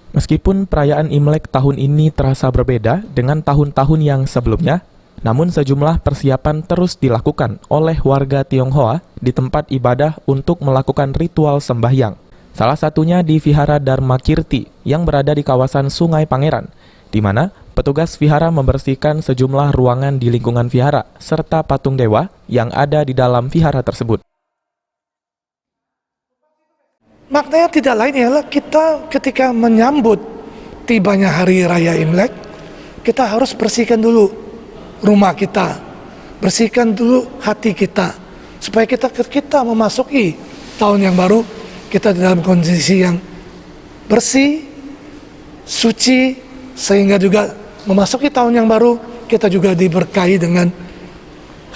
Meskipun perayaan Imlek tahun ini terasa berbeda dengan tahun-tahun yang sebelumnya, namun sejumlah persiapan terus dilakukan oleh warga Tionghoa di tempat ibadah untuk melakukan ritual sembahyang. Salah satunya di Vihara Dharma Kirti yang berada di kawasan Sungai Pangeran, di mana petugas vihara membersihkan sejumlah ruangan di lingkungan vihara serta patung dewa yang ada di dalam vihara tersebut. Maknanya tidak lain ialah kita ketika menyambut tibanya Hari Raya Imlek, kita harus bersihkan dulu rumah kita, bersihkan dulu hati kita, supaya kita memasuki tahun yang baru, kita dalam kondisi yang bersih, suci, sehingga juga memasuki tahun yang baru, kita juga diberkahi dengan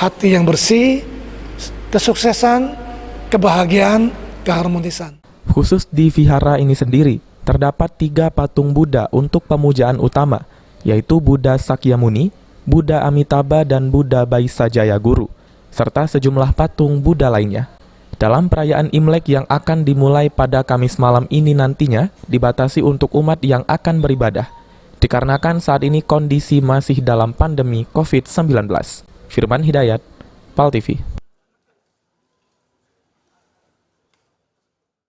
hati yang bersih, kesuksesan, kebahagiaan, keharmonisan. Khusus di vihara ini sendiri, terdapat 3 patung Buddha untuk pemujaan utama, yaitu Buddha Sakyamuni, Buddha Amitabha, dan Buddha Baisajaya Guru, serta sejumlah patung Buddha lainnya. Dalam perayaan Imlek yang akan dimulai pada Kamis malam ini nantinya, dibatasi untuk umat yang akan beribadah, dikarenakan saat ini kondisi masih dalam pandemi COVID-19. Firman Hidayat, PAL TV.